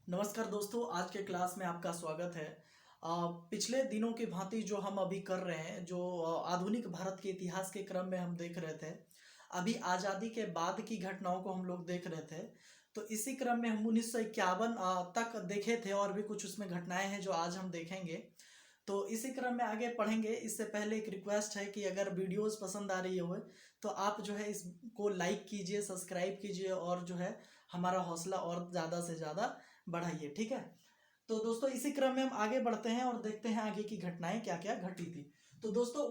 नमस्कार दोस्तों, आज के क्लास में आपका स्वागत है। पिछले दिनों की भांति जो हम अभी कर रहे हैं, जो आधुनिक भारत के इतिहास के क्रम में हम देख रहे थे। अभी आज़ादी के बाद की घटनाओं को हम लोग देख रहे थे। तो इसी क्रम में हम 1951 तक देखे थे और भी कुछ उसमें घटनाएं हैं जो आज हम देखेंगे। तो इसी क्रम में आगे पढ़ेंगे। इससे पहले एक रिक्वेस्ट है कि अगर वीडियोस पसंद आ रही हो तो आप जो है इसको लाइक कीजिए, सब्सक्राइब कीजिए और जो है हमारा हौसला और ज़्यादा से ज़्यादा बढ़ाइए। ठीक है। तो दोस्तों इसी क्रम में हम आगे बढ़ते हैं और देखते हैं आगे की घटनाएं क्या क्या घटी थी। तो दोस्तों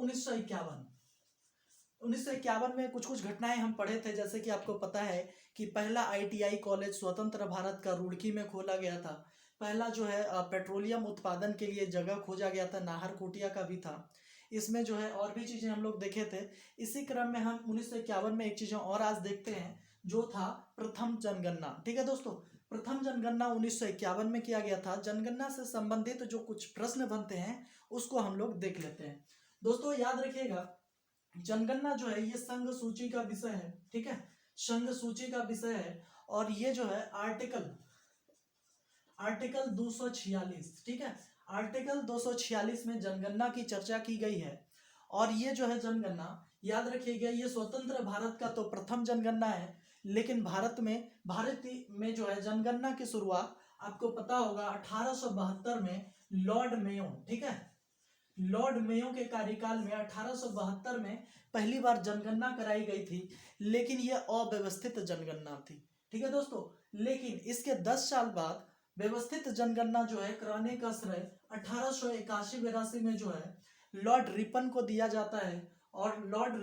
1951 में कुछ कुछ घटनाएं हम पढ़े थे। जैसे कि आपको पता है कि पहला आईटीआई कॉलेज स्वतंत्र भारत का रुड़की में खोला गया था। पहला जो है पेट्रोलियम उत्पादन के लिए जगह खोजा गया था, नाहरकोटिया का भी था। इसमें जो है और भी चीजें हम लोग देखे थे। इसी क्रम में हम 1951 में एक चीज और आज देखते हैं, जो था प्रथम जनगणना। ठीक है दोस्तों, प्रथम जनगणना 1951 में किया गया था। जनगणना से संबंधित जो कुछ प्रश्न बनते हैं उसको हम लोग देख लेते हैं। दोस्तों याद रखिएगा, जनगणना जो है ये संघ सूची का विषय है। ठीक है, संघ सूची का विषय है। और ये जो है आर्टिकल 246, ठीक है, आर्टिकल 246 में जनगणना की चर्चा की गई है। और ये जो है जनगणना, याद रखिएगा, ये स्वतंत्र भारत का तो प्रथम जनगणना है। लेकिन भारत में जो है जनगणना की शुरुआत आपको पता होगा 1872 में लॉर्ड मेयो, ठीक है, लॉर्ड मेयो के कार्यकाल में 1872 में पहली बार जनगणना कराई गई थी। लेकिन यह अव्यवस्थित जनगणना थी। ठीक है दोस्तों, लेकिन इसके 10 साल बाद व्यवस्थित जनगणना जो है कराने का श्रेय 1881-82 में जो है लॉर्ड रिपन को दिया जाता है। और लॉर्ड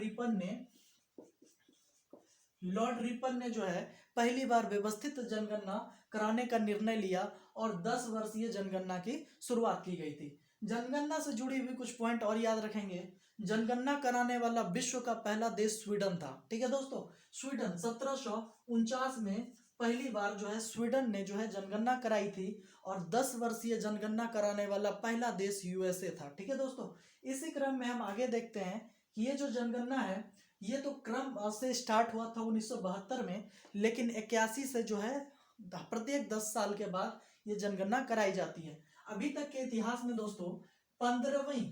रिपन ने जो है पहली बार व्यवस्थित जनगणना कराने का निर्णय लिया और 10 वर्षीय जनगणना की शुरुआत की गई थी। जनगणना से जुड़ी हुई कुछ पॉइंट और याद रखेंगे। जनगणना कराने वाला विश्व का पहला देश स्वीडन था। ठीक है दोस्तों, स्वीडन 1749 में पहली बार जो है स्वीडन ने जो है जनगणना कराई थी। और 10 वर्षीय जनगणना कराने वाला पहला देश यूएसए था। ठीक है दोस्तों, इसी क्रम में हम आगे देखते हैं कि ये जो जनगणना है ये तो क्रम से स्टार्ट हुआ था 1972 में। लेकिन 81 से जो है प्रत्येक 10 साल के बाद ये जनगणना कराई जाती है। अभी तक के इतिहास में दोस्तों 15वीं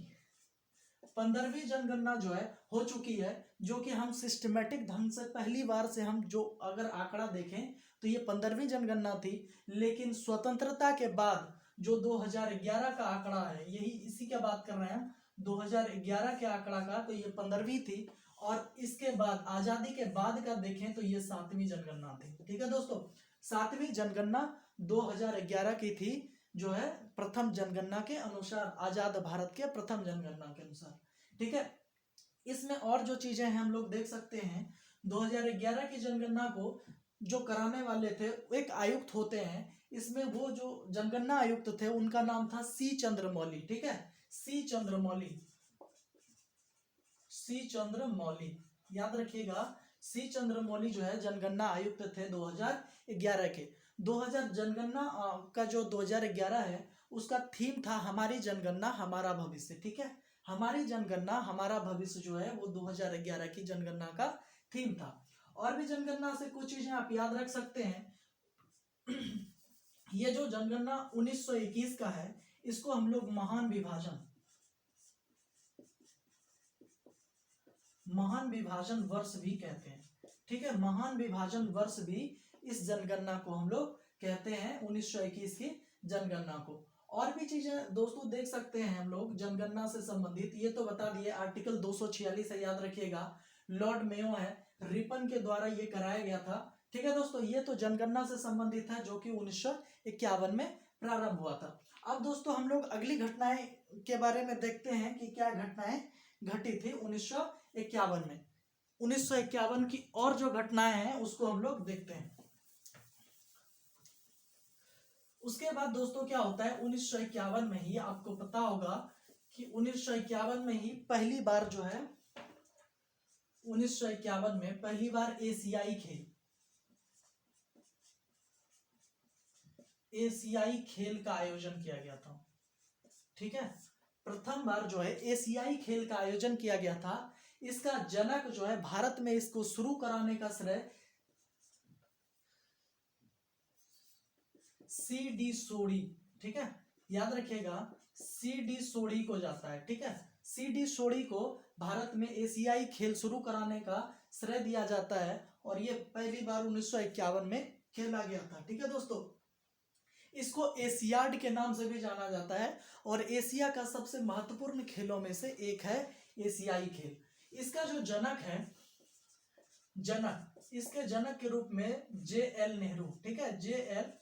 जनगणना जो है हो चुकी है, जो कि हम सिस्टमेटिक ढंग से पहली बार से हम जो अगर आंकड़ा देखें तो ये 15वीं जनगणना थी। लेकिन स्वतंत्रता के बाद जो 2011 का आंकड़ा है, यही इसी की बात कर रहे हैं 2011 के आंकड़ा का, तो ये 15वीं थी। और इसके बाद आजादी के बाद का देखें तो ये 7वीं जनगणना थी। ठीक है दोस्तों, 7वीं जनगणना 2011 की थी, जो है प्रथम जनगणना के अनुसार, आजाद भारत के प्रथम जनगणना के अनुसार। ठीक है, इसमें और जो चीजें हैं हम लोग देख सकते हैं। 2011 की जनगणना को जो कराने वाले थे एक आयुक्त होते हैं। इसमें वो जो जनगणना आयुक्त थे उनका नाम था सी चंद्रमौली। ठीक है, सी चंद्रमौली, सी चंद्रमौली, याद रखिएगा। सी चंद्रमौली जो है जनगणना आयुक्त थे 2011 के। 2000 जनगणना का जो 2011 है उसका थीम था हमारी जनगणना हमारा भविष्य। ठीक है, हमारी जनगणना हमारा भविष्य जो है वो 2011 की जनगणना का थीम था। और भी जनगणना से कुछ चीजें आप याद रख सकते हैं। ये जो जनगणना 1921 का है इसको हम लोग महान विभाजन वर्ष भी कहते हैं। ठीक है, महान विभाजन वर्ष भी इस जनगणना को हम लोग कहते हैं, 1921 की जनगणना को। और भी चीजें दोस्तों देख सकते हैं हम लोग जनगणना से संबंधित। ये तो बता दिए, आर्टिकल 246 है, याद रखिएगा। लॉर्ड मेयो है, रिपन के द्वारा ये कराया गया था। ठीक है दोस्तों, ये तो जनगणना से संबंधित है जो कि 1951 में प्रारंभ हुआ था। अब दोस्तों हम लोग अगली घटनाएं के बारे में देखते हैं कि क्या घटनाएं घटी थी 1951 में। 1951 की और जो घटनाएं हैं उसको हम लोग देखते हैं। उसके बाद दोस्तों क्या होता है, 1951 में ही आपको पता होगा कि 1951 में ही पहली बार जो है 1951 में पहली बार एशियाई खेल का आयोजन किया गया था। ठीक है, प्रथम बार जो है एशियाई खेल का आयोजन किया गया था। इसका जनक जो है, भारत में इसको शुरू कराने का श्रेय सी डी सोडी, ठीक है, याद रखिएगा सी डी सोडी को जाता है, ठीक है। सी डी सोडी को भारत में एशियाई खेल शुरू कराने का श्रेय दिया जाता है और ये पहली बार 1951 में खेला गया था, ठीक है दोस्तों। इसको एशियाड के नाम से भी जाना जाता है और एशिया का सबसे महत्वपूर्ण खेलों में से एक है एशियाई खेल। इसका जो जनक है, इसके जनक के रूप में जे.एल. नेहरू, ठीक है, जे.एल.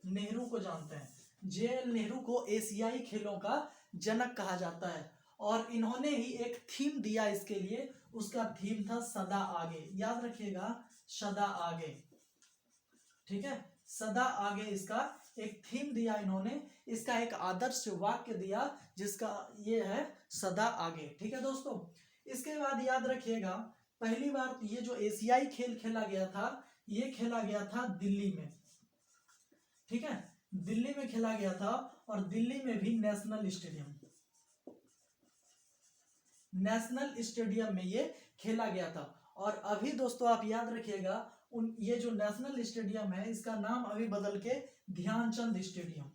नेहरू को जानते हैं। जे.एल. नेहरू को एशियाई खेलों का जनक कहा जाता है और इन्होंने ही एक थीम दिया इसके लिए, उसका थीम था सदा आगे, याद रखिएगा सदा आगे, ठीक है, सदा आगे इसका एक थीम दिया इन्होंने, इसका एक आदर्श वाक्य दिया जिसका ये है सदा आगे, ठीक है दोस्तों। इसके बाद याद रखिएगा पहली बार ये जो एशियाई खेल खेला गया था, ये खेला गया था दिल्ली में, ठीक है, दिल्ली में खेला गया था और दिल्ली में भी नेशनल स्टेडियम में ये खेला गया था। और अभी दोस्तों आप याद रखिएगा ये जो नेशनल स्टेडियम है इसका नाम अभी बदल के ध्यानचंद स्टेडियम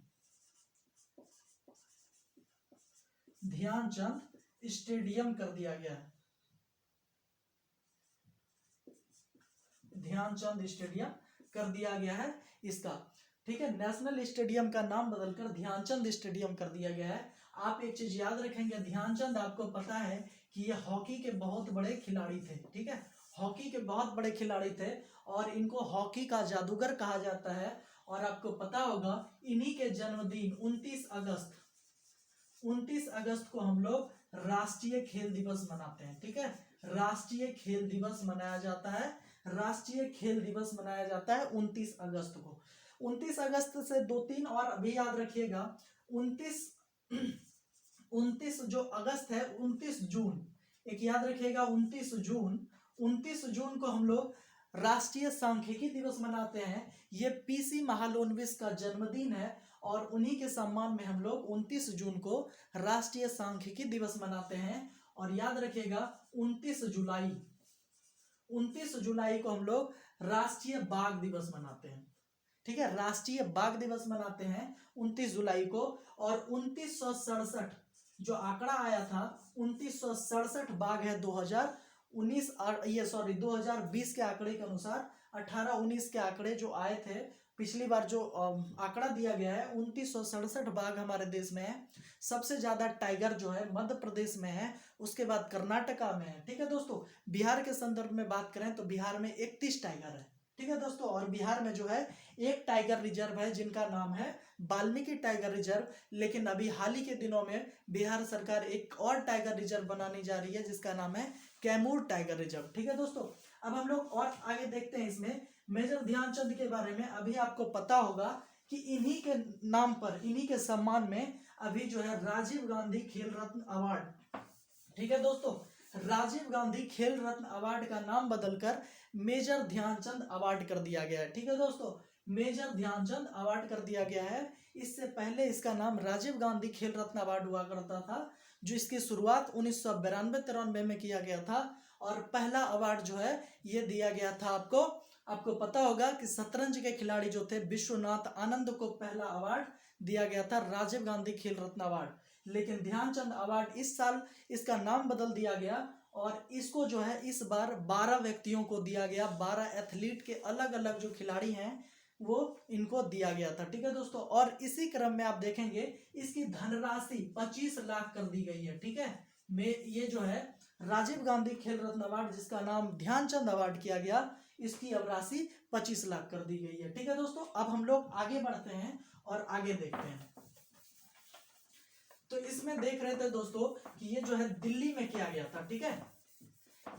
कर दिया गया है, ध्यानचंद स्टेडियम कर दिया गया है इसका, ठीक है, नेशनल स्टेडियम का नाम बदलकर ध्यानचंद स्टेडियम कर दिया गया है। आप एक चीज याद रखेंगे, ध्यानचंद आपको पता है कि ये हॉकी के बहुत बड़े खिलाड़ी थे, ठीक है, हॉकी के बहुत बड़े खिलाड़ी थे और इनको हॉकी का जादूगर कहा जाता है। और आपको पता होगा इन्हीं के जन्मदिन 29 अगस्त को हम लोग राष्ट्रीय खेल दिवस मनाते हैं, ठीक है, राष्ट्रीय खेल दिवस मनाया जाता है, राष्ट्रीय खेल दिवस मनाया जाता है 29 अगस्त को। 29 अगस्त से 2-3 और अभी याद रखिएगा, 29 जो अगस्त है, 29 जून, एक याद रखिएगा 29 जून को हम लोग राष्ट्रीय सांख्यिकी दिवस मनाते हैं। ये पीसी महालनोबिस का जन्मदिन है और उन्हीं के सम्मान में हम लोग 29 जून को राष्ट्रीय सांख्यिकी दिवस मनाते हैं। और याद रखिएगा 29 जुलाई को हम लोग राष्ट्रीय बाघ दिवस मनाते हैं, ठीक है, राष्ट्रीय बाघ दिवस मनाते हैं 29 जुलाई को। और 2967 जो आंकड़ा आया था, 2967 बाघ है 2020 के आंकड़े के अनुसार, 18-19 के आंकड़े जो आए थे पिछली बार, जो आंकड़ा दिया गया है 2967 बाघ हमारे देश में है। सबसे ज्यादा टाइगर जो है मध्य प्रदेश में है, उसके बाद कर्नाटका में है, ठीक है दोस्तों। बिहार के संदर्भ में बात करें तो बिहार में 31 टाइगर है, ठीक है दोस्तों। और बिहार में जो है एक टाइगर रिजर्व है जिनका नाम है वाल्मीकि टाइगर रिजर्व। लेकिन अभी हाल ही के दिनों में बिहार सरकार एक और टाइगर रिजर्व बनाने जा रही है जिसका नाम है कैमूर टाइगर रिजर्व, ठीक है दोस्तों। अब हम लोग और आगे देखते हैं इसमें मेजर ध्यानचंद के बारे में। अभी आपको पता होगा कि इन्हीं के नाम पर, इन्हीं के सम्मान में अभी जो है राजीव गांधी खेल रत्न अवार्ड, ठीक है दोस्तों, राजीव गांधी खेल रत्न अवार्ड का नाम बदलकर मेजर ध्यानचंद अवार्ड कर दिया गया है, ठीक है दोस्तों, मेजर ध्यानचंद अवार्ड कर दिया गया है। इससे पहले इसका नाम राजीव गांधी खेल रत्न अवार्ड हुआ करता था, जो इसकी शुरुआत 1992-93 में किया गया था। और पहला अवार्ड जो है ये दिया गया था आपको पता होगा कि शतरंज के खिलाड़ी जो थे विश्वनाथ आनंद को पहला अवार्ड दिया गया था राजीव गांधी खेल रत्न अवार्ड। लेकिन ध्यानचंद अवार्ड इस साल इसका नाम बदल दिया गया और इसको जो है इस बार 12 व्यक्तियों को दिया गया, 12 एथलीट के अलग अलग जो खिलाड़ी हैं वो इनको दिया गया था, ठीक है दोस्तों। और इसी क्रम में आप देखेंगे इसकी धनराशि 25 लाख कर दी गई है, ठीक है। ये जो है राजीव गांधी खेल रत्न अवार्ड जिसका नाम ध्यानचंद अवार्ड किया गया, इसकी अब राशि 25 लाख कर दी गई है, ठीक है दोस्तों। अब हम लोग आगे बढ़ते हैं और आगे देखते हैं। तो इसमें देख रहे थे दोस्तों कि ये जो है दिल्ली में किया गया था, ठीक है,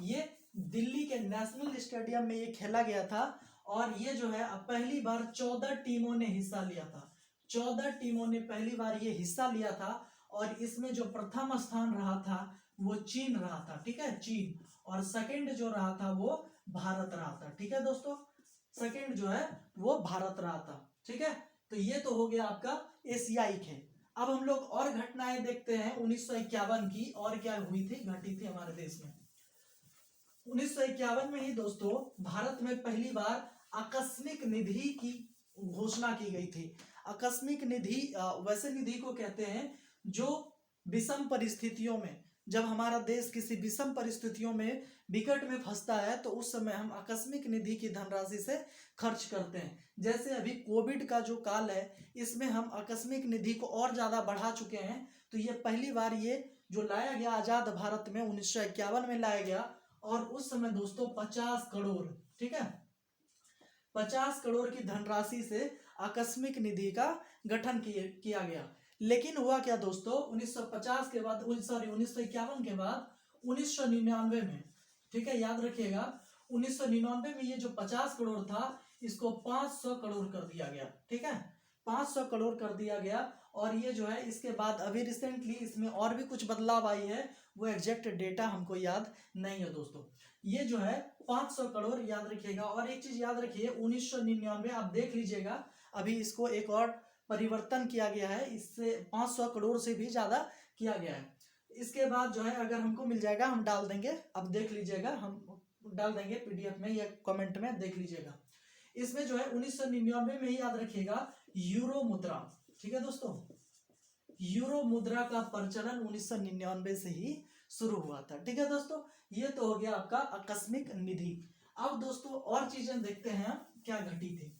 ये दिल्ली के नेशनल स्टेडियम में ये खेला गया था। और ये जो है पहली बार 14 टीमों ने हिस्सा लिया था, 14 टीमों ने पहली बार ये हिस्सा लिया था। और इसमें जो प्रथम स्थान रहा था वो चीन रहा था, ठीक है, चीन। और सेकंड जो रहा था वो भारत रहा था, ठीक है दोस्तों, सेकंड जो है वो भारत रहा था, ठीक है। तो ये तो हो गया आपका एशियाई खेल। अब हम लोग और घटनाएं देखते हैं 1951 की, और क्या हुई थी, घटी थी हमारे देश में। 1951 में ही दोस्तों भारत में पहली बार आकस्मिक निधि की घोषणा की गई थी। आकस्मिक निधि वैसे निधि को कहते हैं जो विषम परिस्थितियों में, जब हमारा देश किसी विषम परिस्थितियों में विकट में फंसता है तो उस समय हम आकस्मिक निधि की धनराशि से खर्च करते हैं। जैसे अभी कोविड का जो काल है इसमें हम आकस्मिक निधि को और ज़्यादा बढ़ा चुके हैं। तो ये पहली बार ये जो लाया गया आज़ाद भारत में 1951 में लाया गया, और उस समय दोस्तों 50 करोड़, ठीक है, 50 करोड़ की धनराशि से आकस्मिक निधि का गठन किया गया। लेकिन हुआ क्या दोस्तों, 1950 के बाद, सॉरी 1951 के बाद 1999 में, ठीक है, याद रखिएगा, 1999 में ये जो 50 करोड़ था इसको 500 करोड़ कर दिया गया, ठीक है, 500 करोड़ कर दिया गया। और ये जो है इसके बाद अभी रिसेंटली इसमें और भी कुछ बदलाव आई है, वो एग्जैक्ट डेटा हमको याद नहीं है दोस्तों। ये जो है 500 करोड़ याद रखिएगा। और एक चीज याद रखिए, 1999 आप देख लीजिएगा, अभी इसको एक और परिवर्तन किया गया है, इससे 500 करोड़ से भी ज्यादा किया गया है। इसके बाद जो है अगर हमको मिल जाएगा हम डाल देंगे, अब देख लीजिएगा, हम डाल देंगे पीडीएफ में या कमेंट में, देख लीजिएगा। इसमें जो है 1999 में ही याद रखिएगा यूरो मुद्रा, ठीक है दोस्तों, यूरो मुद्रा का प्रचलन 1999 से ही शुरू हुआ था, ठीक है दोस्तों। ये तो हो गया आपका आकस्मिक निधि। अब दोस्तों और चीजें देखते हैं क्या घटी थी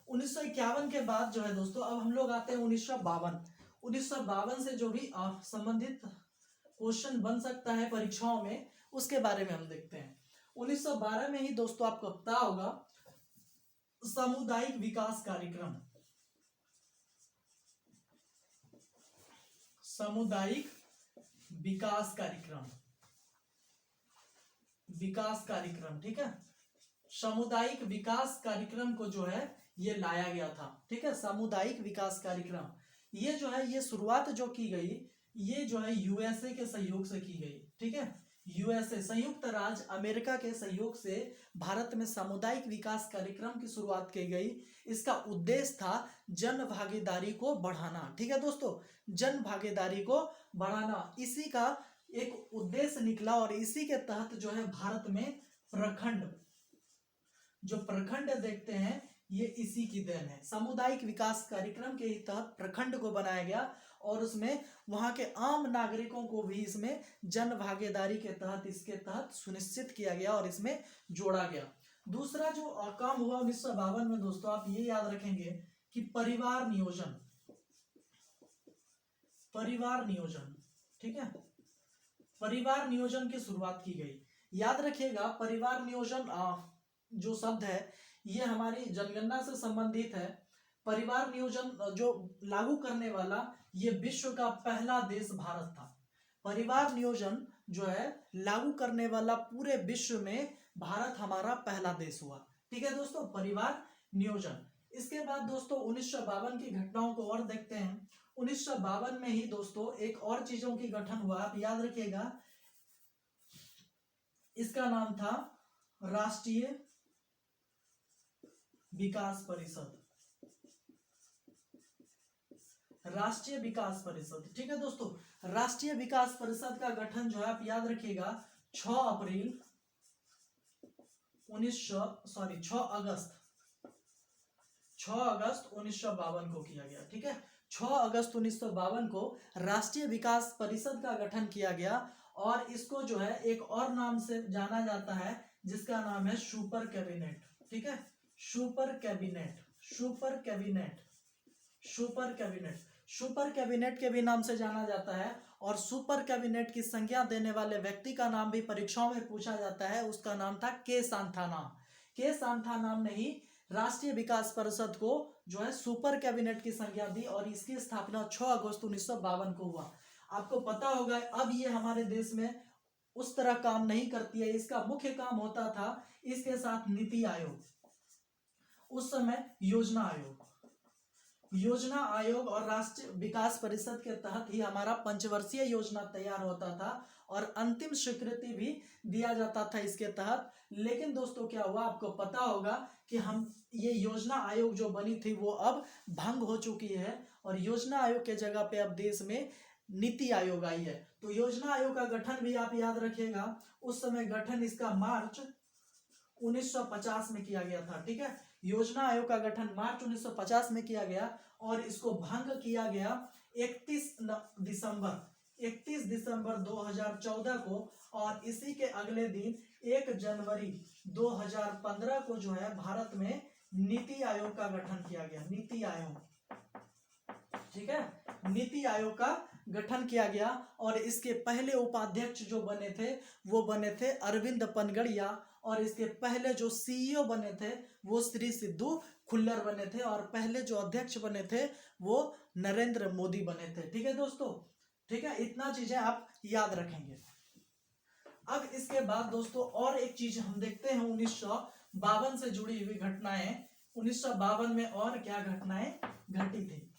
1951 के बाद जो है दोस्तों। अब हम लोग आते हैं 1952 से जो भी संबंधित क्वेश्चन बन सकता है परीक्षाओं में, उसके बारे में हम देखते हैं। 1912 में ही दोस्तों आपको पता होगा सामुदायिक विकास कार्यक्रम, सामुदायिक विकास कार्यक्रम, विकास कार्यक्रम, ठीक है, सामुदायिक विकास कार्यक्रम को जो है ये लाया गया था, ठीक है, सामुदायिक विकास कार्यक्रम। ये जो है ये शुरुआत जो की गई, ये जो है यूएसए के सहयोग से की गई, ठीक है, यूएसए संयुक्त राज्य अमेरिका के सहयोग से भारत में सामुदायिक विकास कार्यक्रम की शुरुआत की गई। इसका उद्देश्य था जन भागीदारी को बढ़ाना, ठीक है दोस्तों, जन भागीदारी को बढ़ाना, इसी का एक उद्देश्य निकला। और इसी के तहत जो है भारत में प्रखंड, जो प्रखंड देखते हैं ये इसी की देन है। सामुदायिक विकास कार्यक्रम के तहत प्रखंड को बनाया गया और उसमें वहां के आम नागरिकों को भी इसमें जन भागीदारी के तहत, इसके तहत सुनिश्चित किया गया और इसमें जोड़ा गया। दूसरा जो काम हुआ 1952 में दोस्तों, आप ये याद रखेंगे कि परिवार नियोजन, परिवार नियोजन, ठीक है, परिवार नियोजन की शुरुआत की गई। याद रखिएगा परिवार नियोजन जो शब्द है ये हमारी जनगणना से संबंधित है। परिवार नियोजन जो लागू करने वाला ये विश्व का पहला देश भारत था। परिवार नियोजन जो है लागू करने वाला पूरे विश्व में भारत हमारा पहला देश हुआ, ठीक है दोस्तों, परिवार नियोजन। इसके बाद दोस्तों 1952 की घटनाओं को और देखते हैं। 1952 में ही दोस्तों एक और चीजों की गठन हुआ, आप याद रखिएगा, इसका नाम था राष्ट्रीय विकास परिषद, राष्ट्रीय विकास परिषद, ठीक है दोस्तों। राष्ट्रीय विकास परिषद का गठन जो है आप याद रखिएगा 6 अगस्त 1952 को किया गया, ठीक है, 6 अगस्त 1952 को राष्ट्रीय विकास परिषद का गठन किया गया। और इसको जो है एक और नाम से जाना जाता है जिसका नाम है सुपर कैबिनेट, ठीक है, super cabinet, super cabinet, super cabinet, super cabinet के भी नाम से जाना जाता है। और सुपर कैबिनेट की संज्ञा देने वाले व्यक्ति का नाम भी परीक्षाओं में पूछा जाता है, उसका नाम था के सांथानाम। के सांथानाम ने ही राष्ट्रीय विकास परिषद को जो है सुपर कैबिनेट की संज्ञा दी और इसकी स्थापना 6 अगस्त 1952 को हुआ। आपको पता होगा अब ये हमारे देश में उस तरह काम नहीं करती है, इसका मुख्य काम होता था इसके साथ नीति आयोग, उस समय योजना आयोग, योजना आयोग और राष्ट्रीय विकास परिषद के तहत ही हमारा पंचवर्षीय योजना तैयार होता था और अंतिम स्वीकृति भी दिया जाता था इसके तहत। लेकिन दोस्तों क्या हुआ, आपको पता होगा कि हम ये योजना आयोग जो बनी थी वो अब भंग हो चुकी है और योजना आयोग के जगह पे अब देश में नीति आयोग आई है। तो योजना आयोग का गठन भी आप याद रखिएगा, उस समय गठन इसका मार्च 1950 में किया गया था, ठीक है। योजना आयोग का गठन मार्च 1950 में किया गया और इसको भंग किया गया 31 दिसंबर 2014 को, और इसी के अगले दिन 1 जनवरी 2015 को जो है भारत में नीति आयोग का गठन किया गया। नीति आयोग, ठीक है, नीति आयोग का गठन किया गया और इसके पहले उपाध्यक्ष जो बने थे वो बने थे अरविंद पनगड़िया, और इसके पहले जो सीईओ बने थे वो श्री सिद्धू खुल्लर बने थे, और पहले जो अध्यक्ष बने थे वो नरेंद्र मोदी बने थे। ठीक है दोस्तों, ठीक है, इतना चीजें आप याद रखेंगे। अब इसके बाद दोस्तों और एक चीज हम देखते हैं 1952 से जुड़ी हुई घटनाएं। 1952 में और क्या घटनाएं घटी थी,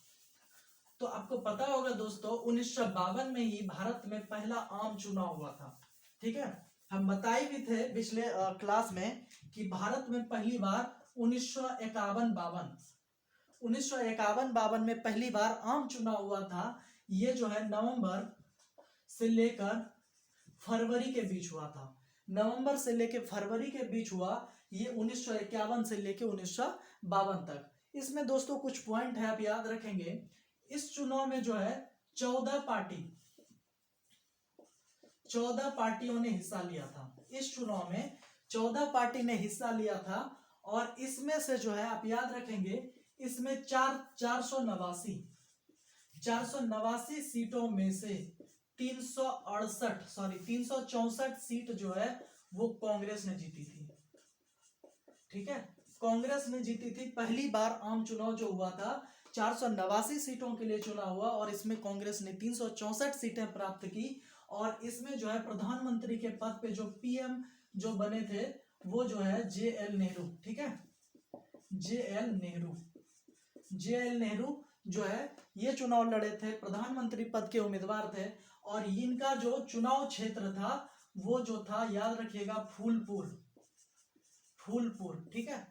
तो आपको पता होगा दोस्तों 1952 में ही भारत में पहला आम चुनाव हुआ था। ठीक है, हम बताए भी थे पिछले क्लास में कि भारत में पहली बार 1951-52 में पहली बार आम चुनाव हुआ था। ये जो है नवंबर से लेकर फरवरी के बीच हुआ था। नवंबर से लेकर फरवरी के बीच हुआ ये 1951 से लेकर 1952 तक। इसमें दोस्तों कुछ पॉइंट है आप याद रखेंगे। इस चुनाव में जो है 14 पार्टियों ने हिस्सा लिया था। इस चुनाव में 14 पार्टी ने हिस्सा लिया था और इसमें से जो है आप याद रखेंगे इसमें 489 सीटों में से 364 सीट जो है वो कांग्रेस ने जीती थी। ठीक है, कांग्रेस ने जीती थी। पहली बार आम चुनाव जो हुआ था 489 सीटों के लिए चुनाव हुआ और इसमें कांग्रेस ने 364 सीटें प्राप्त की, और इसमें जो है प्रधानमंत्री के पद पे जो पीएम जो बने थे वो जो है जेएल नेहरू। ठीक है, जेएल नेहरू जो है ये चुनाव लड़े थे, प्रधानमंत्री पद के उम्मीदवार थे, और इनका जो चुनाव क्षेत्र था वो जो था याद रखिएगा फूलपुर। ठीक है,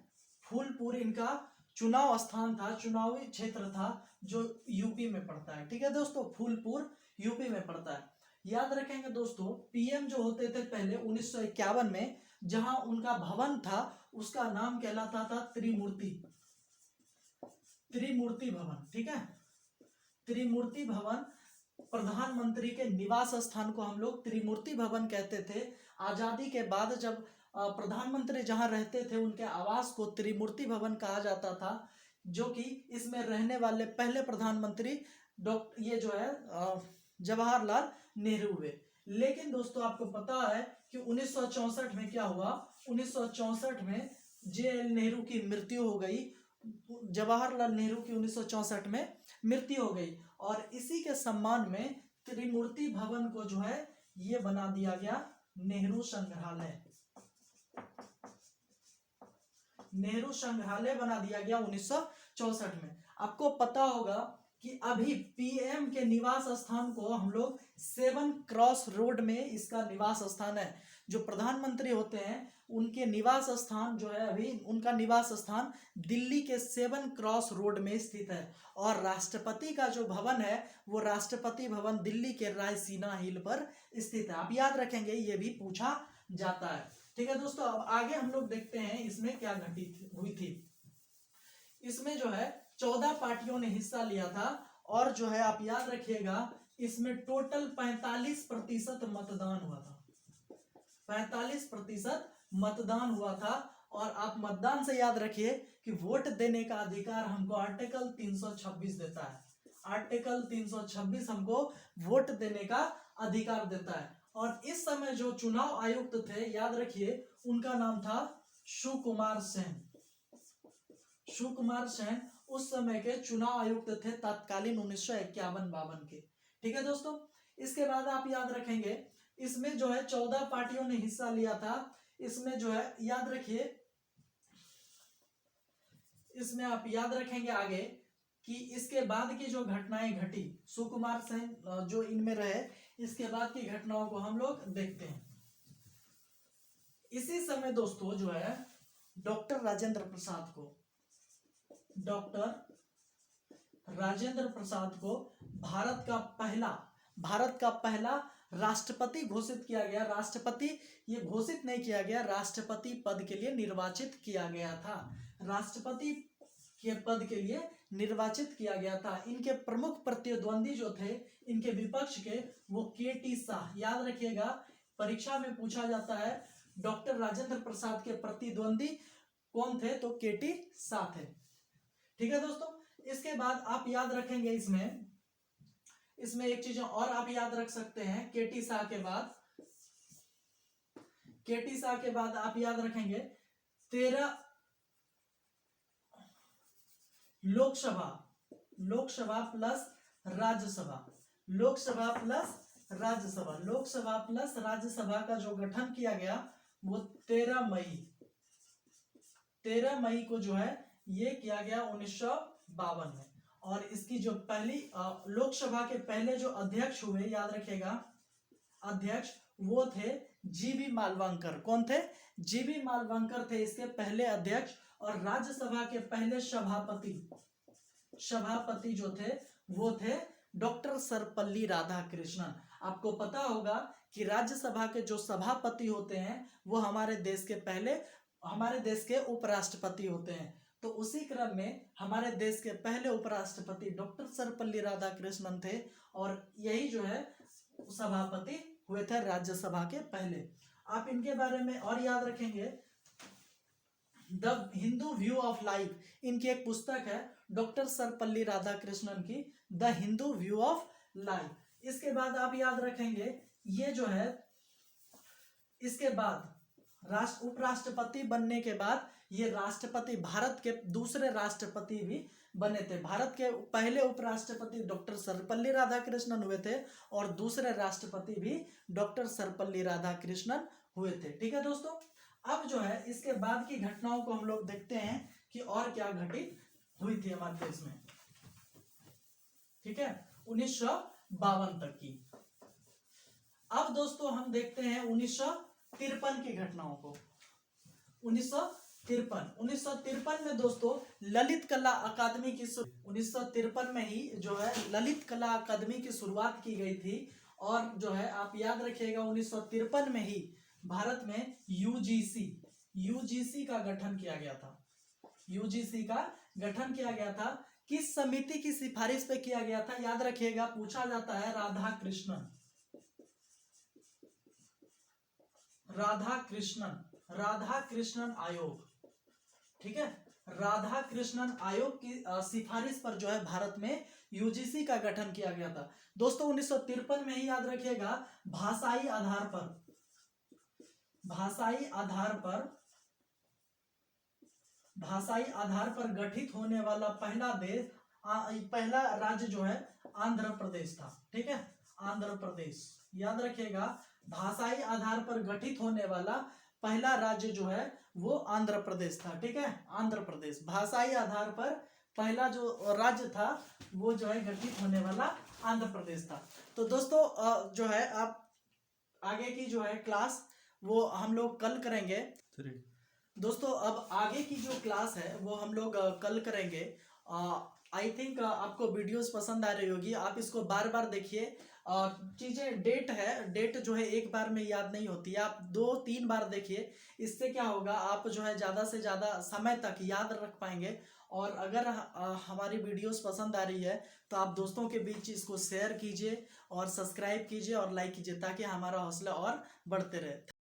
फूलपुर इनका चुनाव स्थान था, चुनावी क्षेत्र था जो यूपी में पड़ता है। ठीक है दोस्तों, फूलपुर यूपी में पड़ता है। याद रखेंगे दोस्तों पीएम जो होते थे पहले 1951 में जहां उनका भवन था उसका नाम कहलाता था त्रिमूर्ति भवन। ठीक है, त्रिमूर्ति भवन, प्रधानमंत्री के निवास स्थान को हम लोग त्रिमूर्ति भवन कहते थे। आजादी के बाद जब प्रधानमंत्री जहां रहते थे उनके आवास को त्रिमूर्ति भवन कहा जाता था, जो कि इसमें रहने वाले पहले प्रधानमंत्री ये जो है जवाहरलाल नेहरू हुए। लेकिन दोस्तों आपको पता है कि 1964 में क्या हुआ, 1964 में जेएल नेहरू की मृत्यु हो गई, जवाहरलाल नेहरू की 1964 में मृत्यु हो गई, और इसी के सम्मान में त्रिमूर्ति भवन को जो है ये बना दिया गया नेहरू संग्रहालय बना दिया गया 1964 में। आपको पता होगा कि अभी पीएम के निवास स्थान को हम लोग 7 क्रॉस रोड में इसका निवास स्थान है। जो प्रधानमंत्री होते हैं उनके निवास स्थान जो है अभी उनका निवास स्थान दिल्ली के 7 क्रॉस रोड में स्थित है, और राष्ट्रपति का जो भवन है वो राष्ट्रपति भवन दिल्ली के रायसीना हिल पर स्थित है। आप याद रखेंगे, ये भी पूछा जाता है। ठीक है दोस्तों, अब आगे हम लोग देखते हैं इसमें क्या हुई थी। इसमें जो है 14 पार्टियों ने हिस्सा लिया था, और जो है आप याद रखिएगा इसमें टोटल 45% मतदान हुआ था। 45% मतदान हुआ था, और आप मतदान से याद रखिए कि वोट देने का अधिकार हमको आर्टिकल 326 देता है। आर्टिकल 326 हमको वोट देने का अधिकार देता है। और इस समय जो चुनाव आयुक्त थे याद रखिए उनका नाम था सुकुमार सेन उस समय के चुनाव आयुक्त थे तत्कालीन 1951-52 के। ठीक है दोस्तों, इसके बाद आप याद रखेंगे इसमें जो है 14 पार्टियों ने हिस्सा लिया था। इसमें जो है याद रखिए, इसमें आप याद रखेंगे आगे कि इसके बाद की जो घटनाएं घटी, सुकुमार सेन जो इनमें रहे, इसके बाद की घटनाओं को हम लोग देखते हैं। इसी समय दोस्तों जो है डॉक्टर राजेंद्र प्रसाद को भारत का पहला राष्ट्रपति घोषित किया गया। राष्ट्रपति ये घोषित नहीं किया गया, राष्ट्रपति पद के लिए निर्वाचित किया गया था। राष्ट्रपति के पद के लिए निर्वाचित किया गया था। इनके प्रमुख प्रतिद्वंदी जो थे इनके विपक्ष के, वो के.टी. शाह। याद रखिएगा, परीक्षा में पूछा जाता है डॉक्टर राजेंद्र प्रसाद के प्रतिद्वंदी कौन थे, तो के.टी. शाह थे। ठीक है दोस्तों, इसके बाद आप याद रखेंगे इसमें एक चीज और आप याद रख सकते हैं। के.टी. शाह के बाद आप याद रखेंगे 13 लोकसभा प्लस राज्यसभा का जो गठन किया गया वो 13 मई को जो है ये किया गया 1952 में। और इसकी जो पहली लोकसभा के पहले जो अध्यक्ष हुए, याद रखिएगा अध्यक्ष, वो थे जी.बी. मालवंकर। कौन थे? जी.बी. मालवंकर थे इसके पहले अध्यक्ष। और राज्यसभा के पहले सभापति जो थे वो थे डॉक्टर सर्वपल्ली राधाकृष्णन। आपको पता होगा कि राज्यसभा के जो सभापति होते हैं वो हमारे देश के उपराष्ट्रपति होते हैं। तो उसी क्रम में हमारे देश के पहले उपराष्ट्रपति डॉक्टर सर्वपल्ली राधाकृष्णन थे और यही जो है सभापति हुए थे राज्यसभा के पहले। आप इनके बारे में और याद रखेंगे, the Hindu view of life, इनकी एक पुस्तक है डॉक्टर सर्वपल्ली राधाकृष्णन की, the Hindu view of life. इसके बाद आप याद रखेंगे ये जो है, इसके बाद उपराष्ट्रपति बनने के बाद ये राष्ट्रपति, भारत के दूसरे राष्ट्रपति भी बने थे। भारत के पहले उपराष्ट्रपति डॉक्टर सर्वपल्ली राधाकृष्णन हुए थे और दूसरे राष्ट्रपति भी डॉक्टर सर्वपल्ली राधाकृष्णन हुए थे। ठीक है दोस्तों, अब जो है इसके बाद की घटनाओं को हम लोग देखते हैं कि और क्या घटित हुई थी हमारे देश में। ठीक है, 1952 तक की। अब दोस्तों हम देखते हैं 1953 की घटनाओं को। 1953 में दोस्तों ललित कला अकादमी की 1953 में ही जो है ललित कला अकादमी की शुरुआत की गई थी। और जो है आप याद रखिएगा 1953 में ही भारत में यूजीसी का गठन किया गया था। यूजीसी का गठन किया गया था। किस समिति की सिफारिश पे किया गया था? याद रखिएगा, पूछा जाता है राधाकृष्णन आयोग। ठीक है, राधाकृष्णन आयोग की सिफारिश पर जो है भारत में यूजीसी का गठन किया गया था। दोस्तों 1953 में ही याद रखिएगा भाषाई आधार पर गठित होने वाला पहला राज्य जो है आंध्र प्रदेश था। ठीक है, आंध्र प्रदेश, याद रखिएगा भाषाई आधार पर गठित होने वाला पहला राज्य जो है वो आंध्र प्रदेश था। ठीक है, आंध्र प्रदेश भाषाई आधार पर पहला जो राज्य था वो जो है गठित होने वाला आंध्र प्रदेश था। तो दोस्तों जो है आप आगे की जो है क्लास वो हम लोग कल करेंगे। दोस्तों अब आगे की जो क्लास है वो हम लोग कल करेंगे। आई थिंक आपको वीडियोस पसंद आ रही होगी, आप इसको बार बार देखिए। चीजें डेट जो है एक बार में याद नहीं होती, आप 2-3 बार देखिए। इससे क्या होगा, आप जो है ज़्यादा से ज़्यादा समय तक याद रख पाएंगे। और अगर हमारी वीडियोस पसंद आ रही है तो आप दोस्तों के बीच इसको शेयर कीजिए और सब्सक्राइब कीजिए और लाइक कीजिए ताकि हमारा हौसला और बढ़ते रहे।